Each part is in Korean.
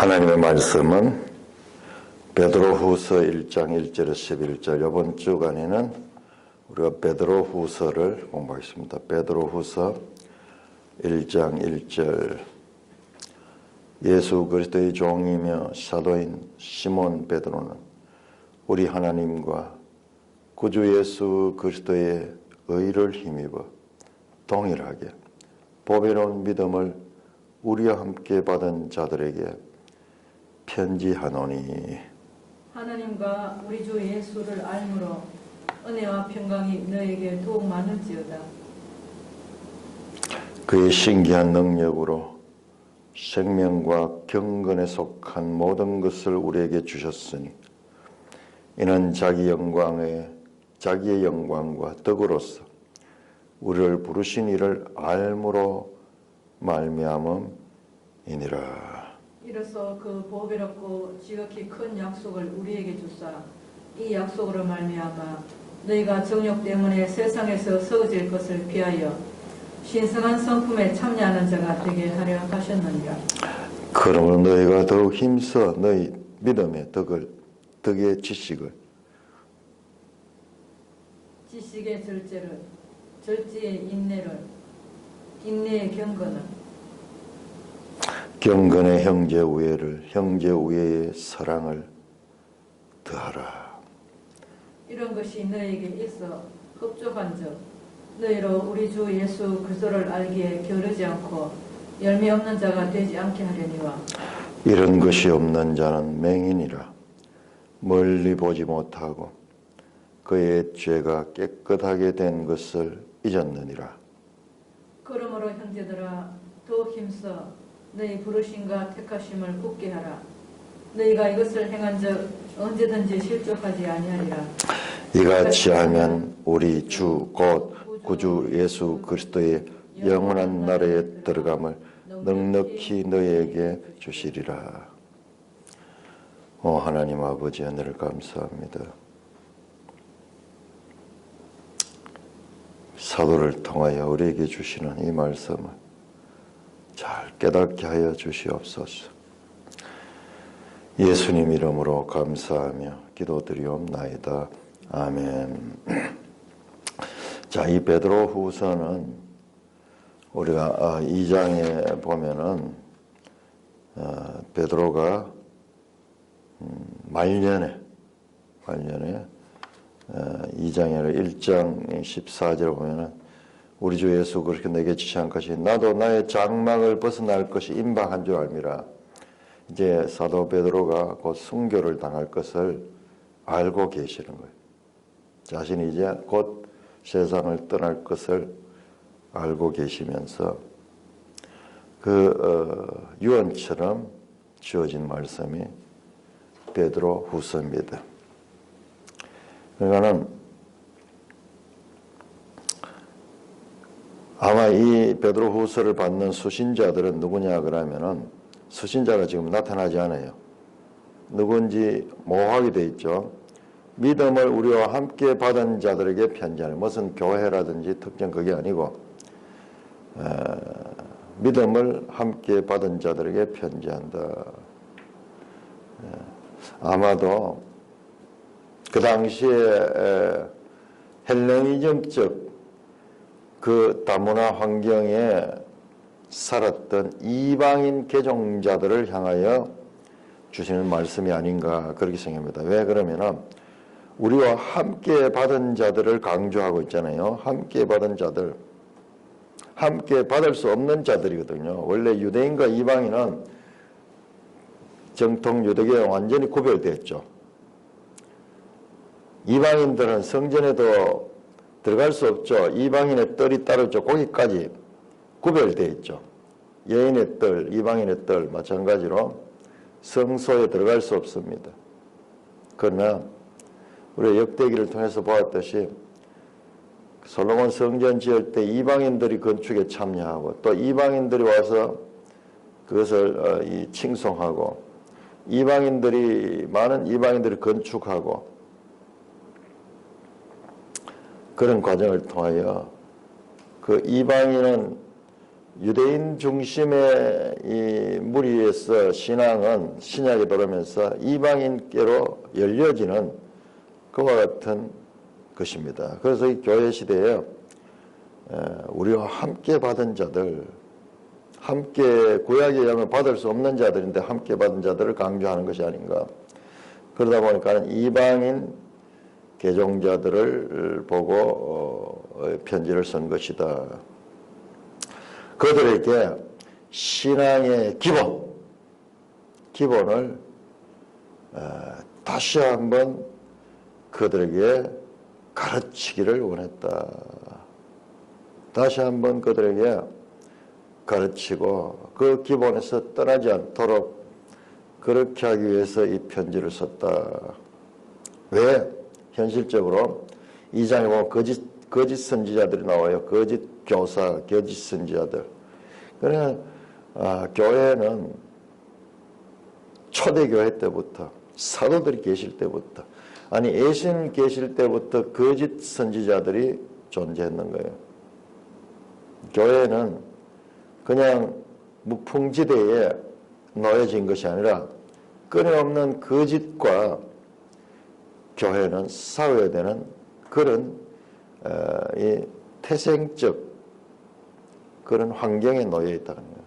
하나님의 말씀은 베드로후서 1장 1절에서 11절. 이번 주간에는 우리가 베드로후서를 공부하겠습니다. 베드로후서 1장 1절. 예수 그리스도의 종이며 사도인 시몬 베드로는 우리 하나님과 구주 예수 그리스도의 의를 힘입어 동일하게 보배로운 믿음을 우리와 함께 받은 자들에게 편지하노니. 하나님과 우리 주 예수를 알므로 은혜와 평강이 너에게 더욱 많을지어다. 그의 신기한 능력으로 생명과 경건에 속한 모든 것을 우리에게 주셨으니 이는 자기의 영광과 덕으로서 우리를 부르신 이를 알므로 말미암음이니라. 이로써 그 보배롭고 지극히 큰 약속을 우리에게 주사 이 약속으로 말미암아 너희가 정욕 때문에 세상에서 썩어질 것을 피하여 신성한 성품에 참여하는 자가 되게 하려 하셨느니라. 그러므로 너희가 더욱 힘써 너희 믿음의 덕의 지식의 절제를, 절제의 인내를, 인내의 경건의 형제 우애를, 형제 우애의 사랑을 더하라. 이런 것이 너에게 있어 흡족한즉 너희로 우리 주 예수 그리스도를 알기에 게으르지 않고 열매 없는 자가 되지 않게 하려니와. 이런 것이 없는 자는 맹인이라 멀리 보지 못하고 그의 죄가 깨끗하게 된 것을 잊었느니라. 그러므로 형제들아 더욱 힘써 너희 부르심과 택하심을 굳게 하라. 너희가 이것을 행한즉 언제든지 실족하지 아니하리라. 이같이 하면 우리 주 곧 구주 예수 그리스도의 영원한 나라에 들어감을 넉넉히 너희에게 주시리라. 오 하나님 아버지, 은혜를 감사합니다. 사도를 통하여 우리에게 주시는 이 말씀을 잘 깨닫게 하여 주시옵소서. 예수님 이름으로 감사하며 기도드리옵나이다. 아멘. 자, 이 베드로후서는 우리가 2장에 보면은 베드로가 말년에 2장에 1장 14절에 보면은 우리 주 예수 그렇게 내게 지시한 것이 나도 나의 장막을 벗어날 것이 임박한 줄 알미라. 이제 사도 베드로가 곧 순교를 당할 것을 알고 계시는 거예요. 자신이 이제 곧 세상을 떠날 것을 알고 계시면서 그 유언처럼 주어진 말씀이 베드로 후서입니다. 그러니까는 아마 이 베드로 후서를 받는 수신자들은 누구냐 그러면은 수신자가 지금 나타나지 않아요. 누군지 모호하게 돼 있죠. 믿음을 우리와 함께 받은 자들에게 편지하는, 무슨 교회라든지 특정 그게 아니고 믿음을 함께 받은 자들에게 편지한다. 아마도 그 당시에 헬레니즘적 그 다문화 환경에 살았던 이방인 개종자들을 향하여 주시는 말씀이 아닌가 그렇게 생각합니다. 왜 그러면은 우리와 함께 받은 자들을 강조하고 있잖아요. 함께 받은 자들, 함께 받을 수 없는 자들이거든요. 원래 유대인과 이방인은 정통 유대교에 완전히 구별되었죠. 이방인들은 성전에도 들어갈 수 없죠. 이방인의 뜰이 따로 있죠. 거기까지 구별되어 있죠. 여인의 뜰, 이방인의 뜰 마찬가지로 성소에 들어갈 수 없습니다. 그러나 우리 역대기를 통해서 보았듯이 솔로몬 성전 지을 때 이방인들이 건축에 참여하고 또 이방인들이 와서 그것을 칭송하고 많은 이방인들이 건축하고 그런 과정을 통하여 그 이방인은 유대인 중심의 이 무리에서 신앙은 신약에 들어오면서 이방인께로 열려지는 그와 같은 것입니다. 그래서 이 교회 시대에 우리와 함께 받은 자들, 함께 구약의 영을 받을 수 없는 자들인데 함께 받은 자들을 강조하는 것이 아닌가. 그러다 보니까 이방인 개종자들을 보고 편지를 쓴 것이다. 그들에게 신앙의 기본을 다시 한번 그들에게 가르치기를 원했다. 다시 한번 그들에게 가르치고 그 기본에서 떠나지 않도록 그렇게 하기 위해서 이 편지를 썼다. 왜? 현실적으로 2장에 보면 거짓 선지자들이 나와요. 거짓 교사, 거짓 선지자들. 그러나 교회는 초대교회 때부터 사도들이 계실 때부터 아니 예수님 계실 때부터 거짓 선지자들이 존재했는 거예요. 교회는 그냥 무풍지대에 놓여진 것이 아니라 끊임없는 거짓과 교회는 싸워야 되는 그런 이 태생적 그런 환경에 놓여 있다는 거예요.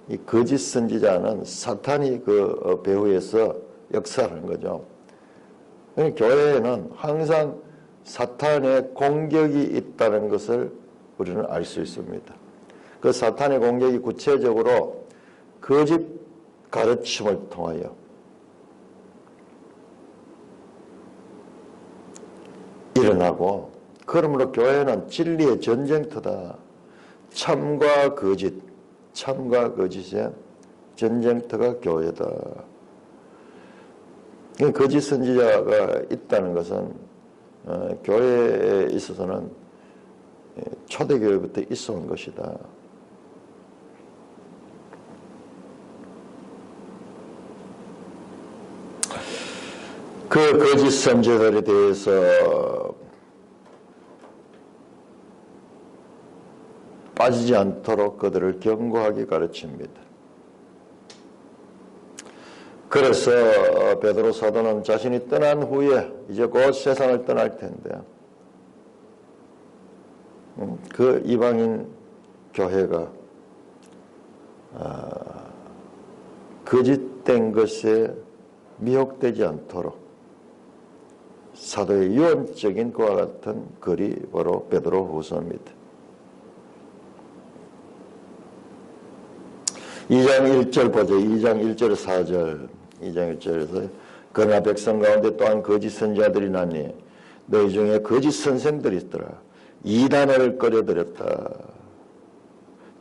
이 거짓 선지자는 사탄이 그 배후에서 역사하는 거죠. 교회에는 항상 사탄의 공격이 있다는 것을 우리는 알 수 있습니다. 그 사탄의 공격이 구체적으로 거짓 가르침을 통하여 일어나고, 그러므로 교회는 진리의 전쟁터다. 참과 거짓의 전쟁터가 교회다. 거짓 선지자가 있다는 것은 교회에 있어서는 초대교회부터 있어 온 것이다. 그 거짓 선지자들에 대해서 빠지지 않도록 그들을 견고하게 가르칩니다. 그래서 베드로 사도는 자신이 떠난 후에 이제 곧 세상을 떠날 텐데 그 이방인 교회가 거짓된 것에 미혹되지 않도록 사도의 유언적인 그와 같은 글이 바로 베드로 후서입니다. 2장 1절 보죠. 2장 1절 4절. 2장 1절에서 그러나 백성 가운데 또한 거짓 선지자들이 나니 너희 중에 거짓 선생들이 있더라. 이단을 꺼려들였다.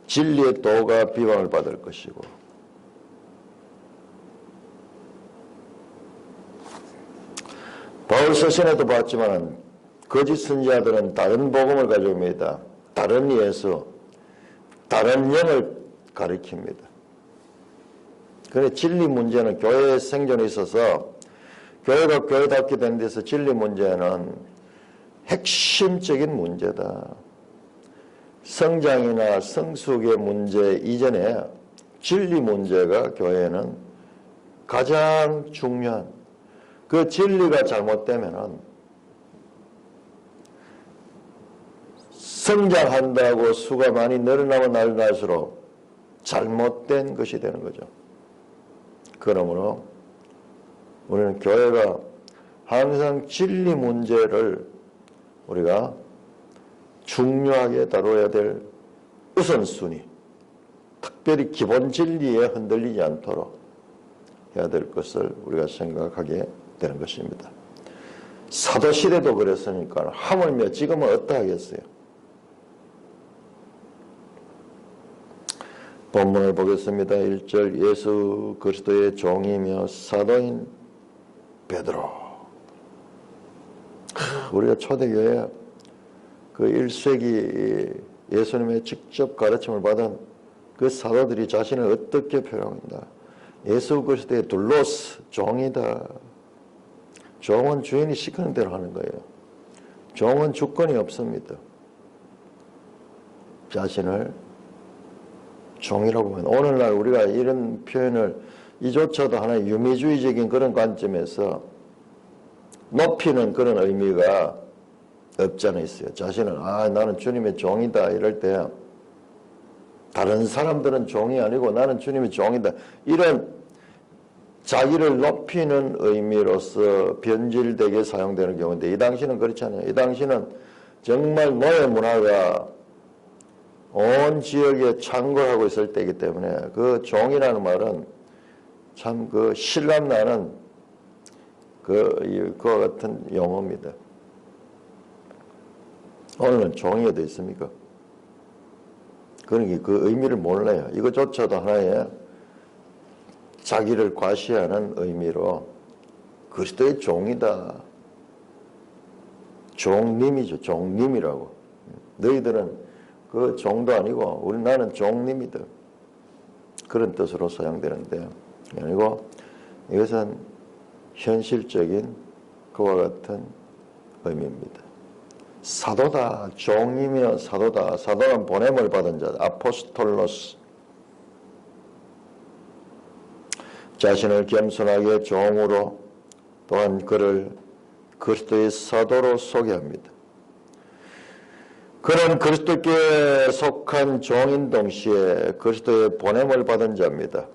진리의 도가 비방을 받을 것이고. 바울 서신에도 봤지만 거짓 선지자들은 다른 복음을 가져옵니다. 다른 예수, 다른 영을 가리킵니다. 그래 진리 문제는 교회의 생존에 있어서 교회가 교회답게 된 데서 진리 문제는 핵심적인 문제다. 성장이나 성숙의 문제 이전에 진리 문제가 교회는 가장 중요한, 그 진리가 잘못되면은 성장한다고 수가 많이 늘어나면 늘어날수록 잘못된 것이 되는 거죠. 그러므로 우리는 교회가 항상 진리 문제를 우리가 중요하게 다뤄야 될 우선순위, 특별히 기본 진리에 흔들리지 않도록 해야 될 것을 우리가 생각하게 되는 것입니다. 사도시대도 그랬으니까 하물며 지금은 어떠하겠어요? 본문을 보겠습니다. 1절 예수 그리스도의 종이며 사도인 베드로. 우리가 초대교회 그 1세기 예수님의 직접 가르침을 받은 그 사도들이 자신을 어떻게 표현한다. 예수 그리스도의 둘로스, 종이다. 종은 주인이 시키는 대로 하는 거예요. 종은 주권이 없습니다. 자신을 종이라고 하면 오늘날 우리가 이런 표현을 이조차도 하나의 유미주의적인 그런 관점에서 높이는 그런 의미가 없지 않아 있어요. 자신은 나는 주님의 종이다 이럴 때 다른 사람들은 종이 아니고 나는 주님의 종이다 이런 자기를 높이는 의미로서 변질되게 사용되는 경우인데 이 당시는 그렇지 않아요. 이 당시는 정말 노예 문화가 온 지역에 창궐하고 있을 때이기 때문에 그 종이라는 말은 참 그 실감나는 그와 같은 용어입니다. 오늘은 종이가 돼 있습니까? 그러니 그 의미를 몰라요. 이것조차도 하나의 자기를 과시하는 의미로 그리스도의 종이다. 종님이죠. 종님이라고. 너희들은 그 종도 아니고 나는 종님이다. 그런 뜻으로 사용되는데 아니고 이것은 현실적인 그와 같은 의미입니다. 사도다. 종이며 사도다. 사도는 보냄을 받은 자. 아포스톨로스. 자신을 겸손하게 종으로 또한 그를 그리스도의 사도로 소개합니다. 그는 그리스도께 속한 종인 동시에 그리스도의 보냄을 받은 자입니다.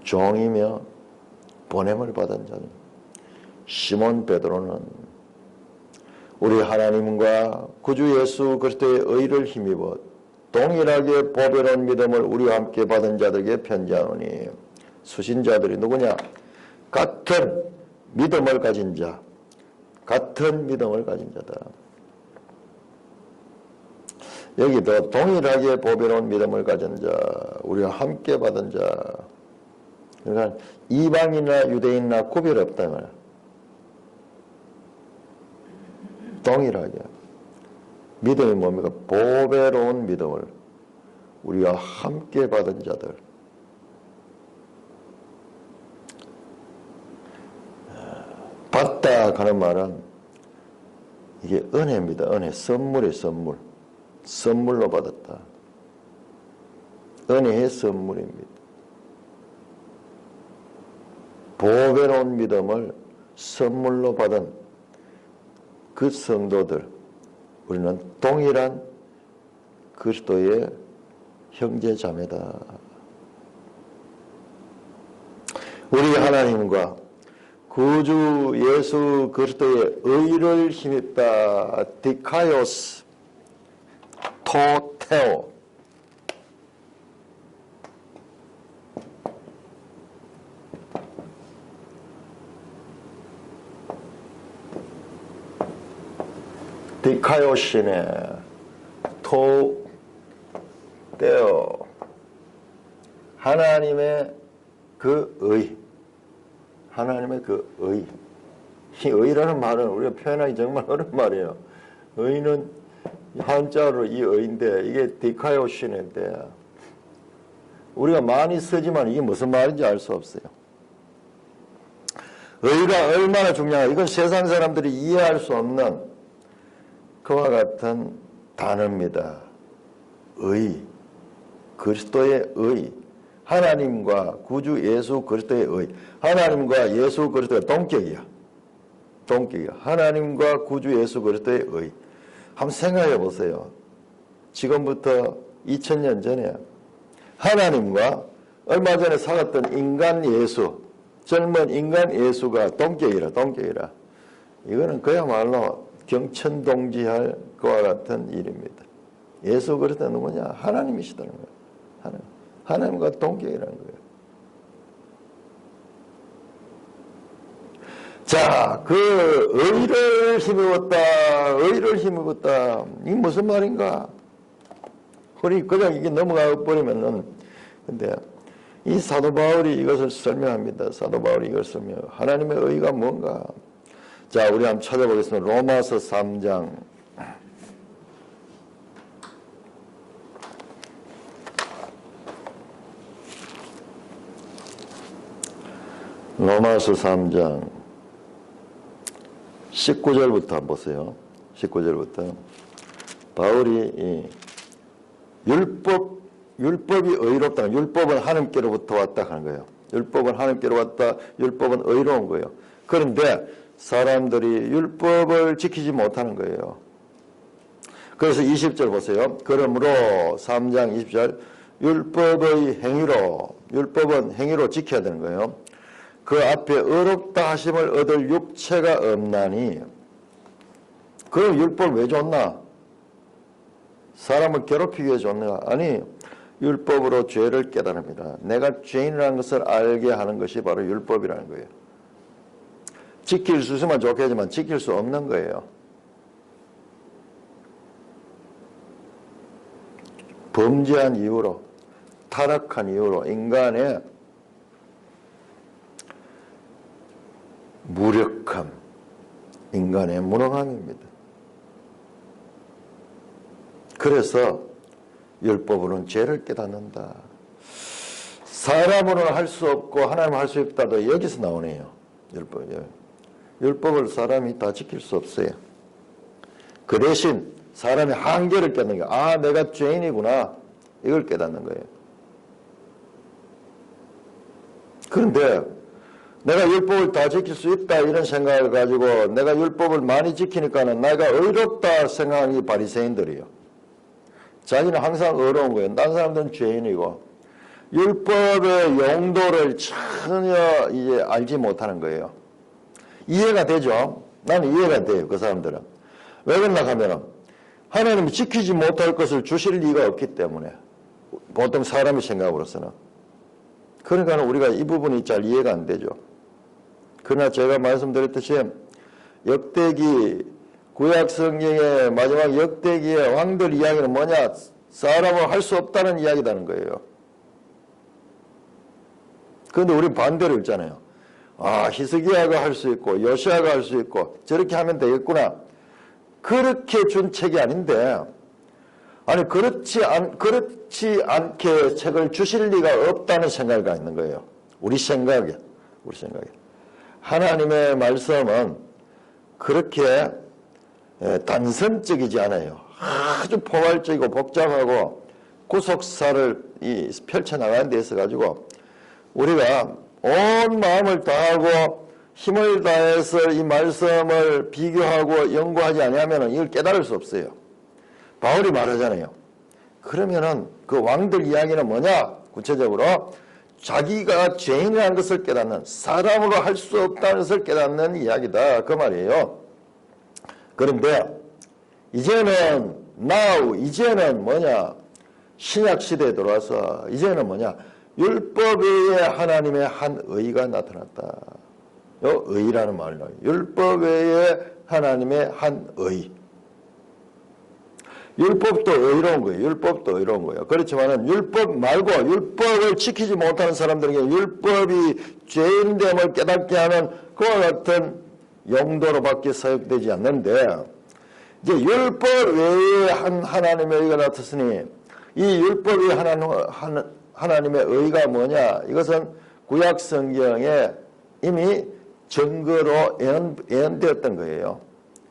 종이며 보냄을 받은 자입니다. 시몬 베드로는 우리 하나님과 구주 예수 그리스도의 의를 힘입어 동일하게 보배로운 믿음을 우리와 함께 받은 자들에게 편지하노니 수신자들이 누구냐? 같은 믿음을 가진 자, 같은 믿음을 가진 자다. 여기도 동일하게 보배로운 믿음을 가진 자, 우리와 함께 받은 자. 그러니까 이방인이나 유대인이나 구별 없다 말이야. 동일하게. 믿음이 뭡니까? 보배로운 믿음을 우리와 함께 받은 자들. 받다 하는 말은 이게 은혜입니다. 은혜. 선물이에요. 선물. 선물로 받았다. 은혜의 선물입니다. 보배로운 믿음을 선물로 받은 그 성도들, 우리는 동일한 그리스도의 형제 자매다. 우리 하나님과 구주 예수 그리스도의 의를 힘입다. 디카이오스 토테오. 디카요시네 토테오. 하나님의 그 의. 하나님의 그 의. 이 의라는 말은 우리가 표현하기 정말 어려운 말이에요. 의는 한자로 이 의인데 이게 디카요시네인데 우리가 많이 쓰지만 이게 무슨 말인지 알 수 없어요. 의가 얼마나 중요한가. 이건 세상 사람들이 이해할 수 없는 그와 같은 단어입니다. 의. 그리스도의 의. 하나님과 구주 예수 그리스도의 의. 하나님과 예수 그리스도의 동격이야. 동격이야. 하나님과 구주 예수 그리스도의 의. 한번 생각해 보세요. 지금부터 2000년 전에 하나님과 얼마 전에 살았던 인간 예수, 젊은 인간 예수가 동격이라. 이거는 그야말로 경천동지할 그와 같은 일입니다. 예수 그리스도는 누구냐? 하나님이시다는 거예요. 하나님과 동격이라는 거예요. 자, 그 의를 힘입었다. 이게 무슨 말인가? 그냥 이게 넘어가 버리면은, 근데 이 사도 바울이 이것을 설명합니다. 사도 바울이 이걸 설명해요. 하나님의 의가 뭔가? 자, 우리 한번 찾아보겠습니다. 로마서 3장. 로마서 3장 19절부터 한번 보세요. 19절부터. 바울이 율법이 의롭다. 율법은 하나님께로부터 왔다 하는 거예요. 율법은 하나님께로 왔다. 율법은 의로운 거예요. 그런데 사람들이 율법을 지키지 못하는 거예요. 그래서 20절 보세요. 그러므로 3장 20절 율법의 행위로, 율법은 행위로 지켜야 되는 거예요. 그 앞에 의롭다 하심을 얻을 육체가 없나니. 그럼 율법 왜 줬나? 사람을 괴롭히기 위해 줬나? 아니, 율법으로 죄를 깨달습니다. 내가 죄인이라는 것을 알게 하는 것이 바로 율법이라는 거예요. 지킬 수 있으면 좋겠지만 지킬 수 없는 거예요. 범죄한 이유로, 타락한 이유로 인간의 무력함, 인간의 무능함입니다. 그래서 율법으로는 죄를 깨닫는다. 사람으로는 할 수 없고 하나님은 할 수 없다도 여기서 나오네요. 율법을 사람이 다 지킬 수 없어요. 그 대신 사람의 한계를 깨닫는 거예요. 아, 내가 죄인이구나. 이걸 깨닫는 거예요. 그런데 내가 율법을 다 지킬 수 있다 이런 생각을 가지고 내가 율법을 많이 지키니까는 내가 의롭다 생각하는 이 바리새인들이요. 자기는 항상 의로운 거예요. 다른 사람들은 죄인이고 율법의 용도를 전혀 이제 알지 못하는 거예요. 이해가 되죠? 나는 이해가 돼요. 그 사람들은. 왜 그러나 하면은 하나님이 지키지 못할 것을 주실 리가 없기 때문에 보통 사람의 생각으로서는. 그러니까 우리가 이 부분이 잘 이해가 안 되죠. 그러나 제가 말씀드렸듯이 역대기 구약 성경의 마지막 역대기의 왕들 이야기는 뭐냐? 사람은 할 수 없다는 이야기라는 거예요. 그런데 우리 반대로 읽잖아요. 아, 히스기야가 할 수 있고 요시야가 할 수 있고 저렇게 하면 되겠구나. 그렇게 준 책이 아닌데, 아니 그렇지 않게 책을 주실 리가 없다는 생각이 있는 거예요. 우리 생각에. 하나님의 말씀은 그렇게 단선적이지 않아요. 아주 포괄적이고 복잡하고 구속사를 펼쳐나가는 데 있어 가지고 우리가 온 마음을 다하고 힘을 다해서 이 말씀을 비교하고 연구하지 아니하면 이걸 깨달을 수 없어요. 바울이 말하잖아요. 그러면은 그 왕들 이야기는 뭐냐? 구체적으로 자기가 죄인이라는 것을 깨닫는, 사람으로 할 수 없다는 것을 깨닫는 이야기다. 그 말이에요. 그런데 이제는 이제는 뭐냐? 신약 시대에 들어와서 이제는 뭐냐? 율법 외에 하나님의 한 의가 나타났다. 의라는 말이 나와요. 율법 외에 하나님의 한 의. 율법도 의로운 거예요. 율법도 의로운 거예요. 그렇지만은 율법 말고 율법을 지키지 못하는 사람들에게 율법이 죄인됨을 깨닫게 하는 그와 같은 용도로밖에 사용되지 않는데, 이제 율법 외에 한 하나님의 의가 나타났으니 이 율법 외에 하나님의 의가 뭐냐? 이것은 구약 성경에 이미 증거로 예언되었던 거예요.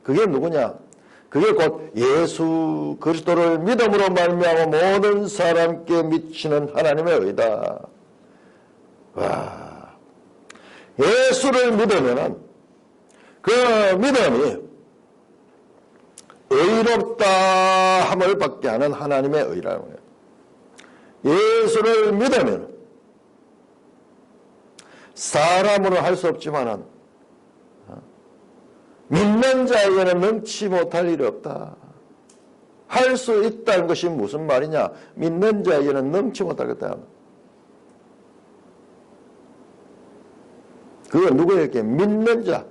그게 누구냐? 그게 곧 예수 그리스도를 믿음으로 말미암아 모든 사람께 미치는 하나님의 의다. 와, 예수를 믿으면은 그 믿음이 의롭다 함을 받게 하는 하나님의 의라는 거예요. 예수를 믿으면 사람으로 할 수 없지만은 믿는 자에게는 능치 못할 일이 없다. 할 수 있다는 것이 무슨 말이냐? 믿는 자에게는 능치 못하겠다. 그건 누구에게? 믿는 자.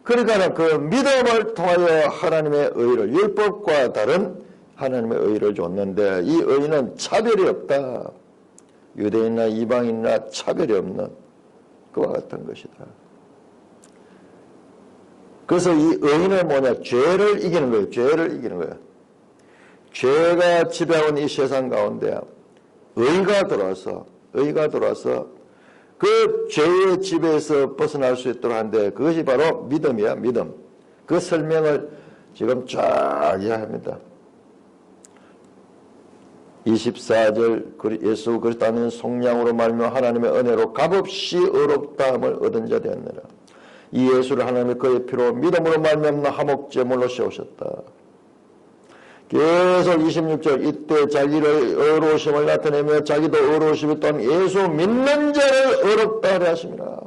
그러니까 그 믿음을 통하여 하나님의 의를, 율법과 다른 하나님의 의를 줬는데 이 의는 차별이 없다. 유대인이나 이방인이나 차별이 없는 그와 같은 것이다. 그래서 이 의는 뭐냐? 죄를 이기는 거예요. 죄를 이기는 거예요. 죄가 지배하는 이 세상 가운데 의가 들어와서 그 죄의 지배에서 벗어날 수 있도록 하는데 그것이 바로 믿음이야. 믿음. 그 설명을 지금 쫙 이야기합니다. 24절 예수 그리스도 안에 속량으로 말미암아 하나님의 은혜로 값없이 의롭다함을 얻은 자 되었느라. 이 예수를 하나님의 그의 피로 믿음으로 말미암아 화목제물로 세우셨다. 계속 26절 이때 자기를 의로우심을 나타내며 자기도 의로우심이 또한 예수 믿는 자를 의롭다 하려 하심이라.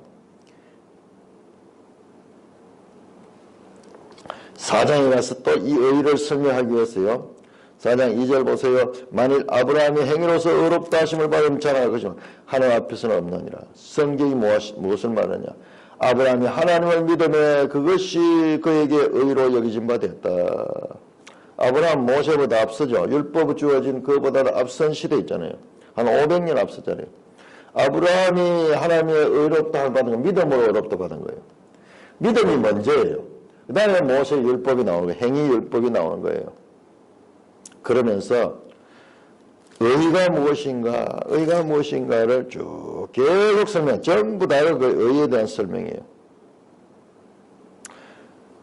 4장에 가서 또 이 의를 설명하기 위해서요. 4장 2절 보세요. 만일 아브라함이 행위로서 의롭다 하심을 받으면 자랑할 것이면 하나님 앞에서는 없느니라. 성경이 무엇을 말하냐. 아브라함이 하나님을 믿음에 그것이 그에게 의로 여기진 바 됐다. 아브라함 모세보다 앞서죠. 율법이 주어진 그보다 앞선 시대 있잖아요. 한 500년 앞서잖아요. 아브라함이 하나님의 의롭다함을 받은 건 믿음으로 의롭다 받은 거예요. 믿음이 먼저예요. 그 다음에 모세 율법이 나오는 거예요. 행위 율법이 나오는 거예요. 그러면서 의가 무엇인가, 의가 무엇인가를 쭉 계속 설명, 전부 다 그 의에 대한 설명이에요.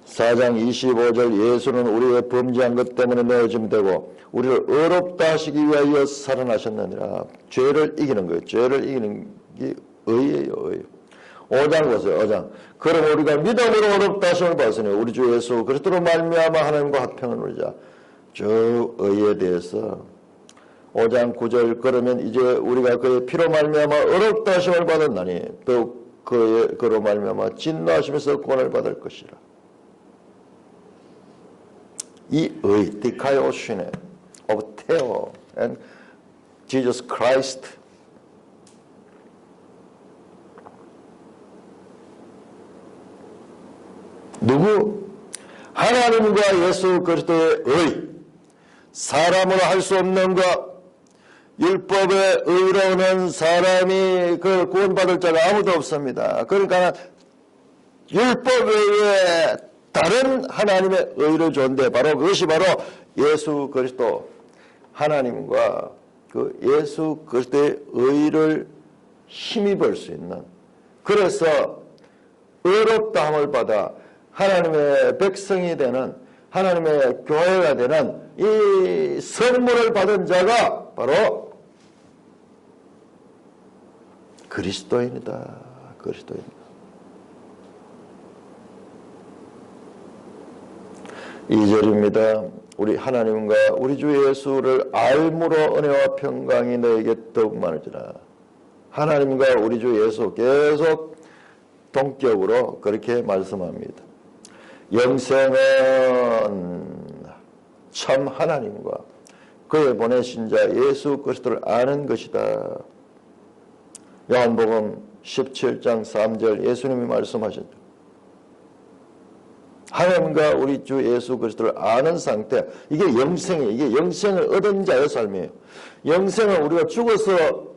4장 25절 예수는 우리의 범죄한 것 때문에 내어짐 되고 우리를 의롭다 하시기 위하여 살아나셨느니라. 죄를 이기는 거예요. 죄를 이기는 게 의예요. 의. 5장 보세요. 5장. 그럼 우리가 믿음으로 의롭다 하심을 받으니 우리 주 예수 그리스도로 말미암아 하나님과 화평을 누리자. 저 의에 대해서 5장 9절 그러면 이제 우리가 그의 피로 말미암아 의롭다 하심을 받았나니 또 그로 말미암아 진노하시면서 구원을 받을 것이라. 이 의, 디카이오시네 of Theo and Jesus Christ. 누구? 하나님과 예수 그리스도의 의. 사람으로 할 수 없는 것. 율법에 의로운 사람이 그 구원받을 자가 아무도 없습니다. 그러니까 율법 외에 다른 하나님의 의를 줬는데 바로 그것이 바로 예수 그리스도 하나님과 그 예수 그리스도의 의를 힘입을 수 있는 그래서 의롭다함을 받아 하나님의 백성이 되는 하나님의 교회가 되는 이 선물을 받은 자가 바로 그리스도인이다. 그리스도인이다. 2절입니다. 우리 하나님과 우리 주 예수를 알므로 은혜와 평강이 너에게 더욱 많으리라. 하나님과 우리 주 예수 계속 동격으로 그렇게 말씀합니다. 영생은 참 하나님과 그의 보내신 자 예수 그리스도를 아는 것이다. 요한복음 17장 3절 예수님이 말씀하셨죠. 하나님과 우리 주 예수 그리스도를 아는 상태, 이게 영생이에요. 이게 영생을 얻은 자의 삶이에요. 영생은 우리가 죽어서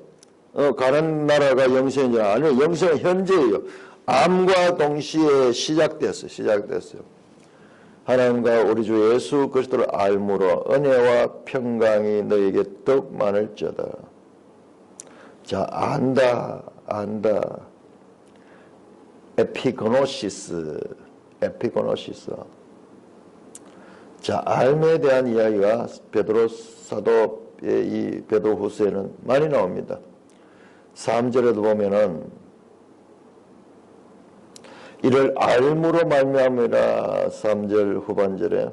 가는 나라가 영생이냐 아니면 영생은 현재예요. 암과 동시에 시작됐어요. 하나님과 우리 주 예수 그리스도를 알므로 은혜와 평강이 너에게 더욱 많을지어다. 자, 안다. 에피고노시스. 자, 알에 대한 이야기가 베드로 사도의 이 베드로후서에는 많이 나옵니다. 3절에도 보면은 이를 알므로 말미암으라 3절 후반절에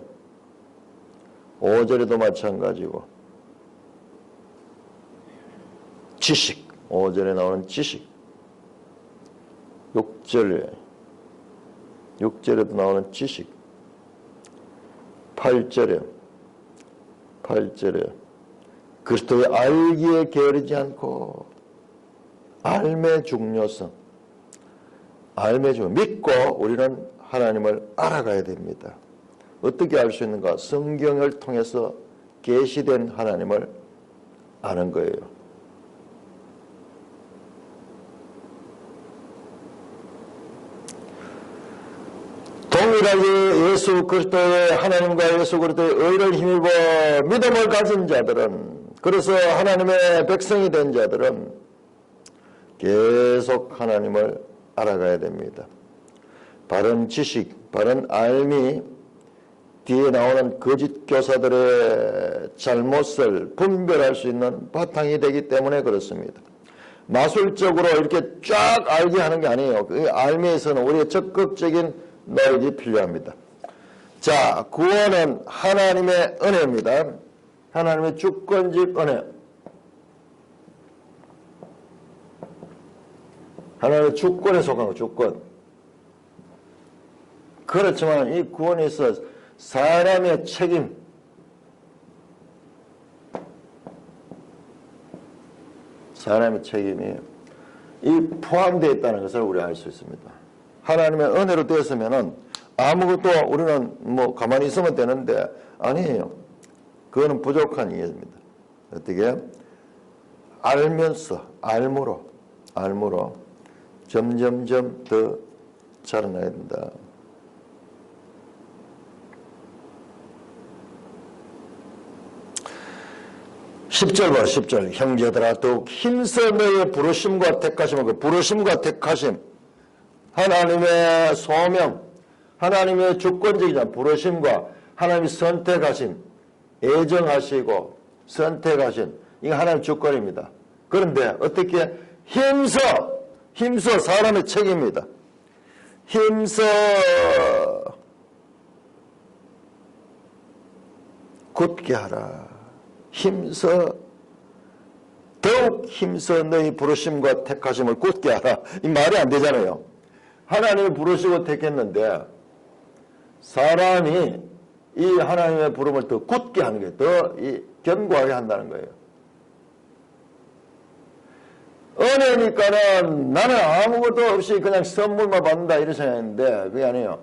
5절에도 마찬가지고 지식 5절에 나오는 지식 6절에도 나오는 지식 8절에 그리스도의 알기에 게으르지 않고 알매 중요성 믿고 우리는 하나님을 알아가야 됩니다. 어떻게 알 수 있는가? 성경을 통해서 계시된 하나님을 아는 거예요. 동일하게 예수 그리스도의 하나님과 예수 그리스도의 의를 힘입어 믿음을 가진 자들은 그래서 하나님의 백성이 된 자들은 계속 하나님을 알아가야 됩니다. 바른 지식, 바른 알미 뒤에 나오는 거짓 교사들의 잘못을 분별할 수 있는 바탕이 되기 때문에 그렇습니다. 마술적으로 이렇게 쫙 알게 하는 게 아니에요. 그 알미에서는 우리의 적극적인 노력이 필요합니다. 자, 구원은 하나님의 은혜입니다. 하나님의 주권적 은혜. 하나님의 주권에 속한 거, 주권. 그렇지만 이 구원에 있어 사람의 책임, 사람의 책임이 이 포함되어 있다는 것을 우리가 알 수 있습니다. 하나님의 은혜로 되었으면은 아무것도 우리는 뭐 가만히 있으면 되는데 아니에요. 그거는 부족한 이해입니다. 어떻게? 알면서, 알므로 점점점 더 자라나야 된다. 10절 봐, 10절. 형제들아, 더욱 힘써 너의 부르심과 택하심을, 그 부르심과 택하심, 하나님의 소명, 하나님의 주권적이자 부르심과 하나님의 선택하심, 애정하시고 선택하신, 이거 하나님의 주권입니다. 그런데 어떻게 힘써 사람의 책임입니다. 힘써 굳게 하라. 더욱 힘써 너희 부르심과 택하심을 굳게 하라. 이 말이 안 되잖아요. 하나님이 부르시고 택했는데 사람이 이 하나님의 부름을 더 굳게 하는 거예요. 더 견고하게 한다는 거예요. 은혜니까는 나는 아무것도 없이 그냥 선물만 받는다 이런 생각했는데 그게 아니에요.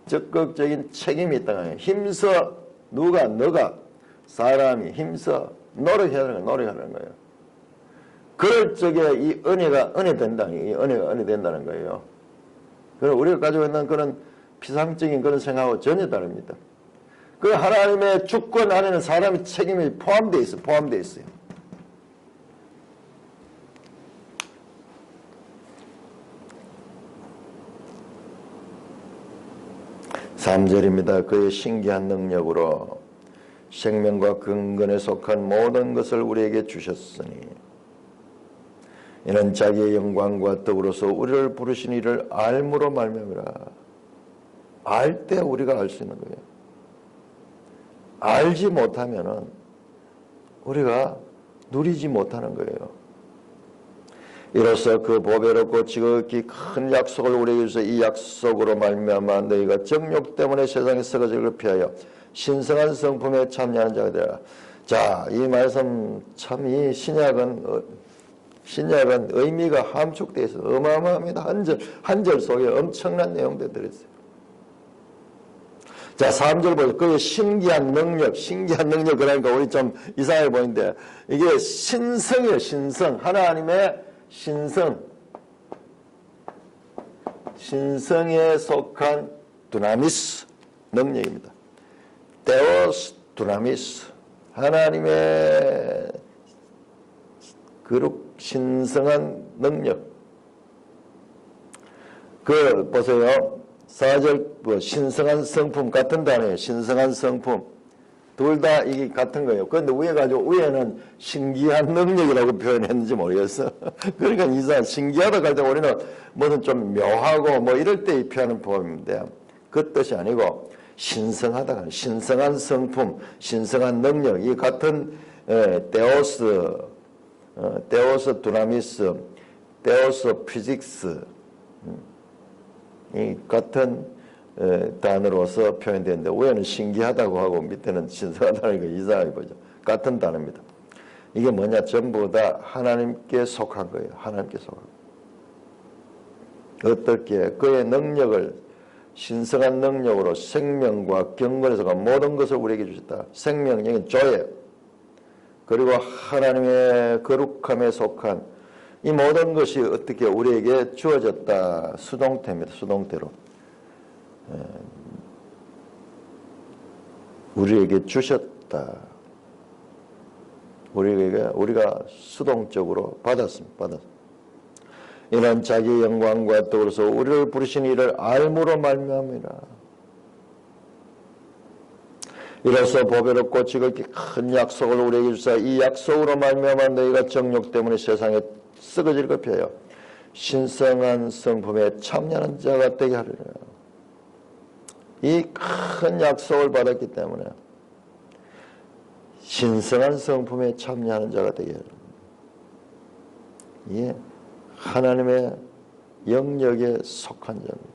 적극적인 책임이 있다는 거예요. 너가 사람이 힘써 노력하는 거예요. 그럴 적에 이 은혜가 은혜 된다는 거예요. 그래서 우리가 가지고 있는 그런 피상적인 그런 생각하고 전혀 다릅니다. 그 하나님의 주권 안에는 사람의 책임이 포함되어 있어요. 3절입니다. 그의 신기한 능력으로 생명과 근근에 속한 모든 것을 우리에게 주셨으니 이는 자기의 영광과 덕으로서 우리를 부르신 이를 알므로 말미암으라. 알 때 우리가 알 수 있는 거예요. 알지 못하면은 우리가 누리지 못하는 거예요. 이로써 그 보배롭고 지극히 큰 약속을 우리에게 주셔서 이 약속으로 말미암아 너희가 정욕 때문에 세상에 썩어지기를 피하여 신성한 성품에 참여하는 자가 되라. 자, 이 말씀 참 이 신약은 의미가 함축되어 있어요. 어마어마합니다. 한 절 속에 엄청난 내용들이 들어있어요. 자, 3절 보세요. 그의 신기한 능력 그러니까 우리 좀 이상해 보이는데 이게 신성이에요. 신성. 하나님의 신성에 속한 두나미스 능력입니다. 데오스 두나미스. 하나님의 그룹 신성한 능력. 그 보세요. 4절 신성한 성품 같은 단어예요. 신성한 성품. 둘 다 이게 같은 거예요. 그런데 위에는 신기한 능력이라고 표현했는지 모르겠어. 그러니까 이상 신기하다 할 때 우리는 뭐든 좀 묘하고 뭐 이럴 때 표현하는 법인데 그 뜻이 아니고 신성하다. 신성한 성품, 신성한 능력. 이 같은 데오스 두나미스, 데오스 피직스 이 같은 단어로서 표현되는데 위에는 신기하다고 하고 밑에는 신성하다는 거 이상하게 보죠. 같은 단어입니다. 이게 뭐냐? 전부 다 하나님께 속한 거예요. 하나님께 속한 거예요. 어떻게 그의 능력을 신성한 능력으로 생명과 경건에 속한 모든 것을 우리에게 주셨다. 생명력은 조예. 그리고 하나님의 거룩함에 속한 이 모든 것이 어떻게 우리에게 주어졌다. 수동태입니다. 수동태로. 우리에게 주셨다. 우리가 수동적으로 받았습니다. 이는 자기의 영광과 덕으로서 우리를 부르신 이를 알므로 말미암이라. 이로써 보배롭고 지극히 큰 약속을 우리에게 주사 이 약속으로 말미암아 너희가 정욕 때문에 세상에 썩어질 것 피하여 신성한 성품에 참여하는 자가 되게 하리라. 이 큰 약속을 받았기 때문에 신성한 성품에 참여하는 자가 되게 하리라. 이게 하나님의 영역에 속한 자입니다.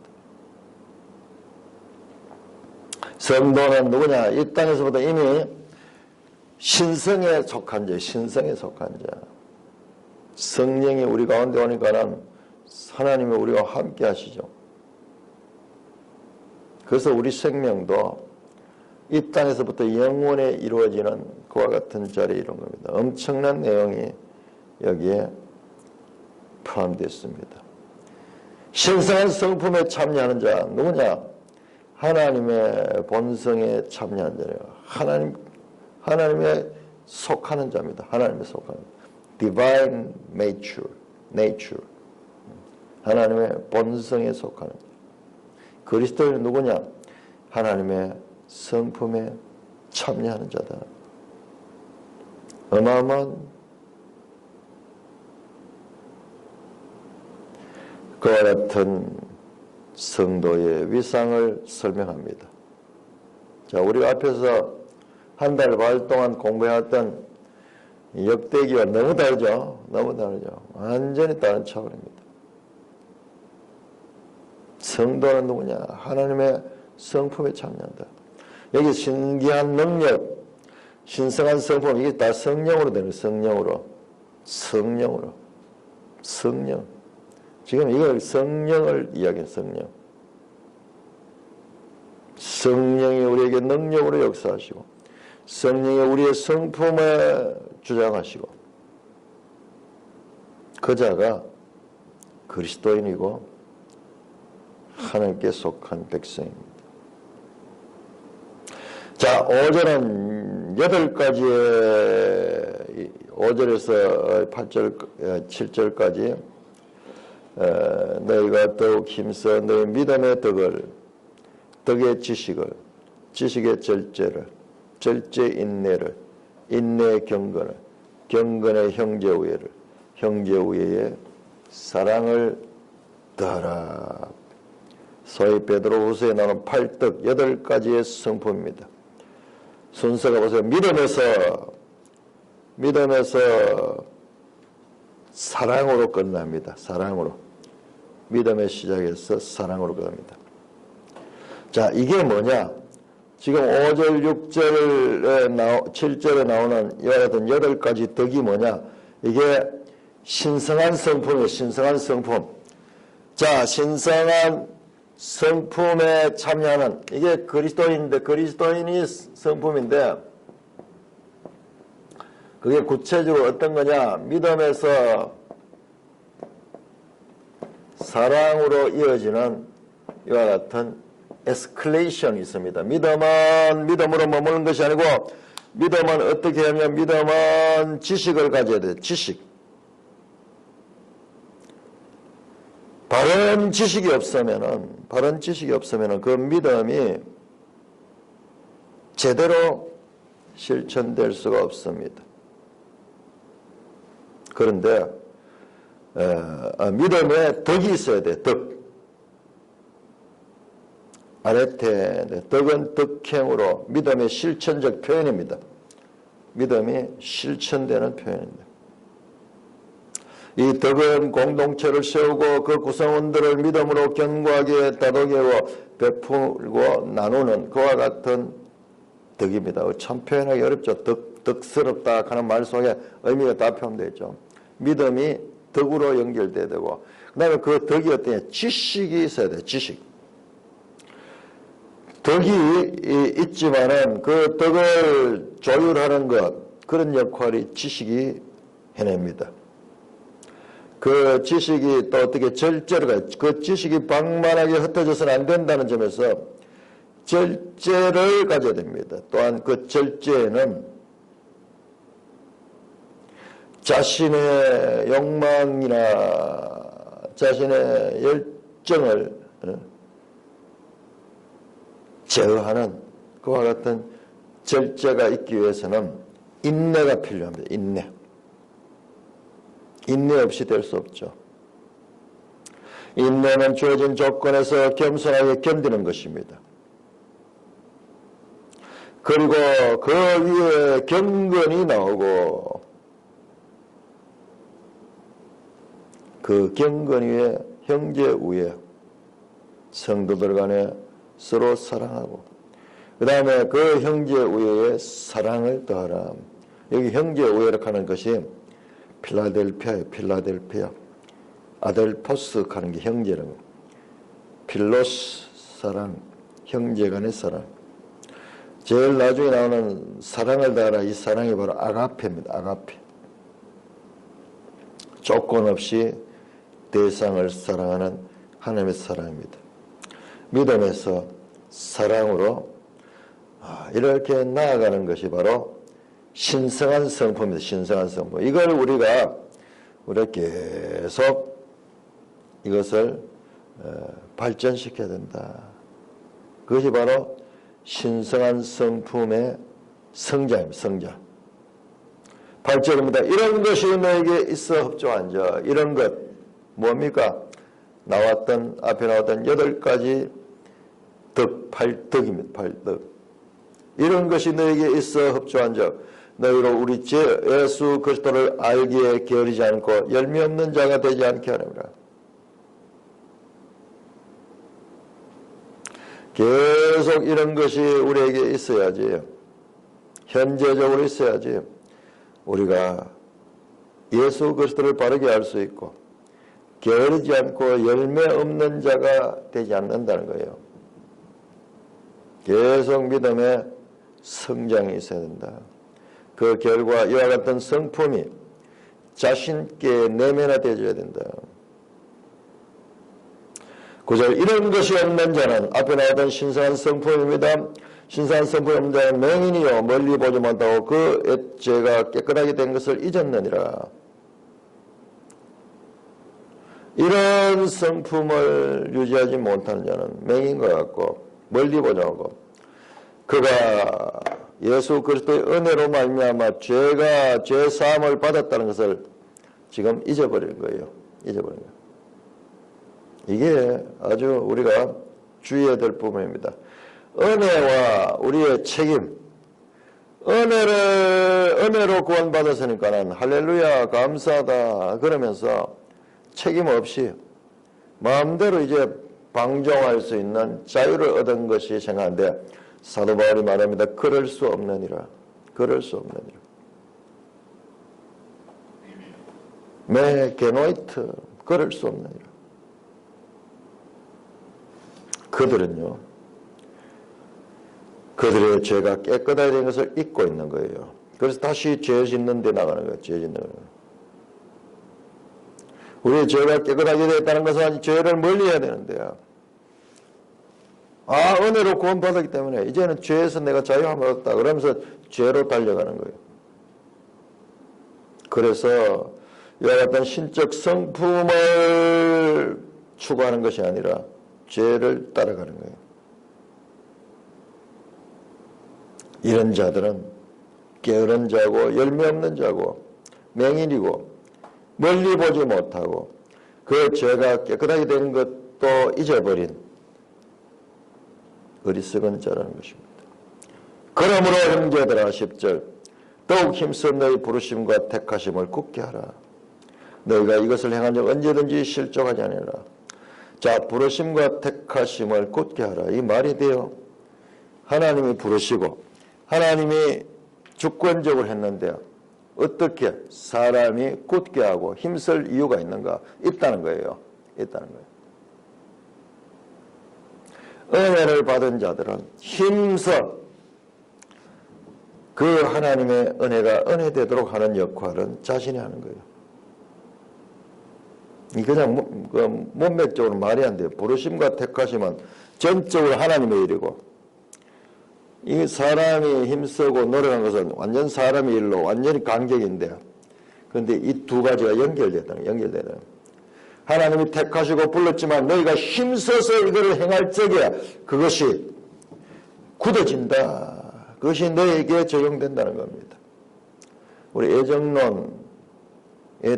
성도는 누구냐? 이 땅에서부터 이미 신성에 속한 자, 신성에 속한 자. 성령이 우리 가운데 오니까는 하나님이 우리와 함께 하시죠. 그래서 우리 생명도 이 땅에서부터 영원에 이루어지는 그와 같은 자리에 이룬 겁니다. 엄청난 내용이 여기에 포함되어 있습니다. 신성한 성품에 참여하는 자 누구냐? 하나님의 본성에 참여하는 자예요. 하나님에 속하는 자입니다. 하나님에 속하는 divine nature. 하나님의 본성에 속하는 자. 그리스도인은 누구냐? 하나님의 성품에 참여하는 자다. 어마어마한 그와 같은 성도의 위상을 설명합니다. 자, 우리가 앞에서 한 달 반 동안 공부해왔던 역대기와 너무 다르죠? 너무 다르죠? 완전히 다른 차원입니다. 성도는 누구냐? 하나님의 성품에 참여한다. 여기 신기한 능력, 신성한 성품, 이게 다 성령으로 되는 거예요. 성령으로. 지금 이걸 성령을 이야기해요. 성령이 우리에게 능력으로 역사하시고 성령이 우리의 성품에 주장하시고 그 자가 그리스도인이고 하나님께 속한 백성입니다. 자, 5절은 8가지의 5절에서 8절, 7절까지 너희가 더욱 힘써 너희 믿음의 덕을, 덕의 지식을, 지식의 절제를, 절제 인내를, 인내의 경건을, 경건의 형제 우애를, 형제 우애의 사랑을 더하라. 소위 베드로후서에 나오는 8덕 8가지의 성품입니다. 순서가 보세요. 믿음에서 사랑으로 끝납니다. 사랑으로. 믿음의 시작에서 사랑으로 끝납니다. 자, 이게 뭐냐? 지금 5절, 6절, 7절에 나오는 이와 같은 8가지 덕이 뭐냐? 이게 신성한 성품이에요. 신성한 성품. 자, 신성한 성품에 참여하는, 이게 그리스도인인데, 그리스도인이 성품인데, 그게 구체적으로 어떤 거냐? 믿음에서 사랑으로 이어지는 이와 같은 에스컬레이션이 있습니다. 믿음은 믿음으로 머무는 것이 아니고, 믿음은 어떻게 하면, 믿음은 지식을 가져야 돼요. 지식. 바른 지식이 없으면은 그 믿음이 제대로 실천될 수가 없습니다. 그런데 믿음에 덕이 있어야 돼. 덕. 아레테. 덕은 덕행으로 믿음의 실천적 표현입니다. 믿음이 실천되는 표현입니다. 이 덕은 공동체를 세우고 그 구성원들을 믿음으로 견고하게 다독이고 베풀고 나누는 그와 같은 덕입니다. 참 표현하기 어렵죠. 덕스럽다 하는 말 속에 의미가 다 포함되어 있죠. 믿음이 덕으로 연결돼야 되고, 그 다음에 그 덕이 어떠냐? 지식이 있어야 돼요. 지식. 덕이 있지만은 그 덕을 조율하는 것, 그런 역할이 지식이 해냅니다. 그 지식이 또 어떻게 절제를 가요. 그 지식이 방만하게 흩어져서는 안 된다는 점에서 절제를 가져야 됩니다. 또한 그 절제에는 자신의 욕망이나 자신의 열정을 제어하는 그와 같은 절제가 있기 위해서는 인내가 필요합니다. 인내 없이 될 수 없죠. 인내는 주어진 조건에서 겸손하게 견디는 것입니다. 그리고 그 위에 경건이 나오고 그 경건 위에 형제 우애, 성도들 간에 서로 사랑하고 그 다음에 그 형제 우애에 사랑을 더하라. 여기 형제 우애라고 하는 것이 필라델피아예요. 필라델피아. 아델포스 하는 게 형제라고. 필로스 사랑, 형제 간의 사랑. 제일 나중에 나오는 사랑을 다하라. 이 사랑이 바로 아가페입니다. 아가페. 조건 없이 대상을 사랑하는 하나님의 사랑입니다. 믿음에서 사랑으로 이렇게 나아가는 것이 바로 신성한 성품입니다. 신성한 성품. 이걸 우리가 계속 이것을 발전시켜야 된다. 그것이 바로 신성한 성품의 성자입니다. 성자. 8절입니다. 이런 것이 너에게 있어 흡족한 자. 이런 것 뭡니까? 앞에 나왔던 8가지 덕, 8덕입니다. 8덕. 이런 것이 너에게 있어 흡족한 자. 너희로 우리 주 예수 그리스도를 알기에 게으르지 않고 열매 없는 자가 되지 않게 하느니라. 계속 이런 것이 우리에게 있어야지. 현재적으로 있어야지. 우리가 예수 그리스도를 바르게 알 수 있고 게으르지 않고 열매 없는 자가 되지 않는다는 거예요. 계속 믿음의 성장이 있어야 된다. 그 결과 이와 같은 성품이 자신께 내면화되어야 된다. 9절 이런 것이 없는 자는 앞에 나왔던 신성한 성품입니다. 신성한 성품이 없는 자는 맹인이요 멀리 보지 못하고 그 죄가 깨끗하게 된 것을 잊었느니라. 이런 성품을 유지하지 못하는 자는 맹인과 같고 멀리 보지 못하고 그가 예수 그리스도의 은혜로 말미암아 죄 사함을 받았다는 것을 지금 잊어버린 거예요. 잊어버린 거예요. 이게 아주 우리가 주의해야 될 부분입니다. 은혜와 우리의 책임, 은혜로 구원받았으니까는 할렐루야 감사하다 그러면서 책임 없이 마음대로 이제 방종할 수 있는 자유를 얻은 것이 생각하는데 사도 바울이 말합니다. 그럴 수 없느니라. 그럴 수 없느니라. 매 게노이트 그럴 수 없느니라. 그들은요. 그들의 죄가 깨끗하게 된 것을 잊고 있는 거예요. 그래서 다시 죄 짓는 데 나가는 거예요. 죄 짓는 거예요. 우리의 죄가 깨끗하게 되었다는 것은 죄를 멀리해야 되는데요. 은혜로 구원받았기 때문에 이제는 죄에서 내가 자유함을 얻었다. 그러면서 죄로 달려가는 거예요. 그래서 이와 같은 신적 성품을 추구하는 것이 아니라 죄를 따라가는 거예요. 이런 자들은 게으른 자고 열매 없는 자고 맹인이고 멀리 보지 못하고 그 죄가 깨끗하게 된 것도 잊어버린 어리석은 자라는 것입니다. 그러므로 형제들아 10절 더욱 힘써 너희 부르심과 택하심을 굳게 하라. 너희가 이것을 행한 적 언제든지 실족하지 아니하라. 자, 부르심과 택하심을 굳게 하라. 이 말이 돼요. 하나님이 부르시고 하나님이 주권적으로 했는데요. 어떻게 사람이 굳게 하고 힘쓸 이유가 있는가? 있다는 거예요. 있다는 거예요. 은혜를 받은 자들은 힘써 그 하나님의 은혜가 은혜되도록 하는 역할은 자신이 하는 거예요. 이 그냥 문맥적으로 말이 안 돼요. 부르심과 택하심은 전적으로 하나님의 일이고 이 사람이 힘쓰고 노력한 것은 완전 사람의 일로 완전히 간격인데요. 그런데 이 두 가지가 연결되는 하나님이 택하시고 불렀지만 너희가 힘써서 이거를 행할 적에 그것이 굳어진다. 그것이 너에게 적용된다는 겁니다. 우리 애정론에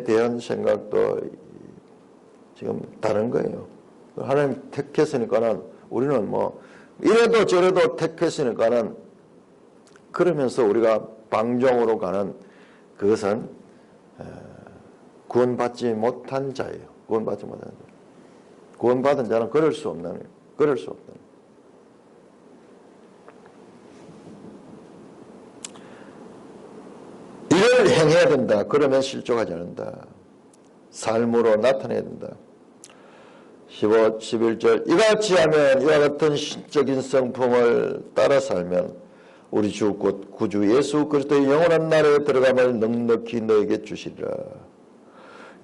대한 생각도 지금 다른 거예요. 하나님 택했으니까는 우리는 뭐 이래도 저래도 택했으니까는 그러면서 우리가 방종으로 가는 그것은 구원받지 못한 자예요. 구원받지 못한 자. 구원받은 자는 그럴 수 없는 거예요. 이걸 행해야 된다. 그러면 실족하지 않는다. 삶으로 나타내야 된다. 15, 11절 이같이 하면 이와 같은 신적인 성품을 따라 살면 우리 주 곧 구주 예수 그리스도의 영원한 나라에 들어감을 넉넉히 너에게 주시리라.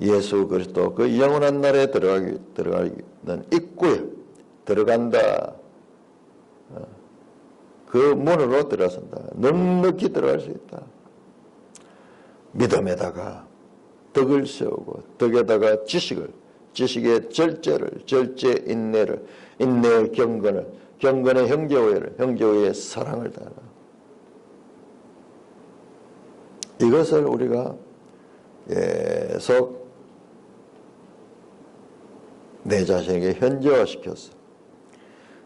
예수 그리스도 그 영원한 나라에 들어가는 입구에 들어간다. 그 문으로 들어선다. 넉넉히 들어갈 수 있다. 믿음에다가 덕을 세우고 덕에다가 지식의 절제를, 절제 인내를, 인내의 경건을, 경건의 형제오해를, 형제오해의 사랑을 다하라. 이것을 우리가 계속 내 자신에게 현재화시켜서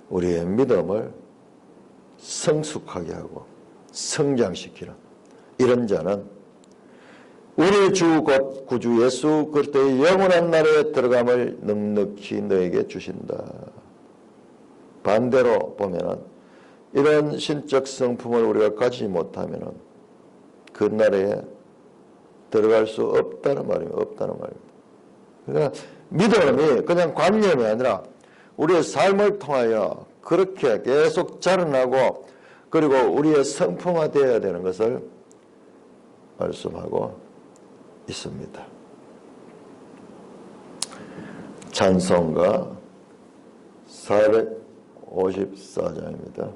우리의 믿음을 성숙하게 하고 성장시키는 이런 자는 우리 주 곧 구주 예수 그리스도의 영원한 나라에 들어감을 넉넉히 너에게 주신다. 반대로 보면은 이런 신적 성품을 우리가 가지지 못하면은 그 나라에 들어갈 수 없다는 말입니다. 없다는 말입니다. 그러니까 믿음이 그냥 관념이 아니라 우리의 삶을 통하여 그렇게 계속 자라나고 그리고 우리의 성품화되어야 되는 것을 말씀하고 있습니다. 찬송가 454장입니다.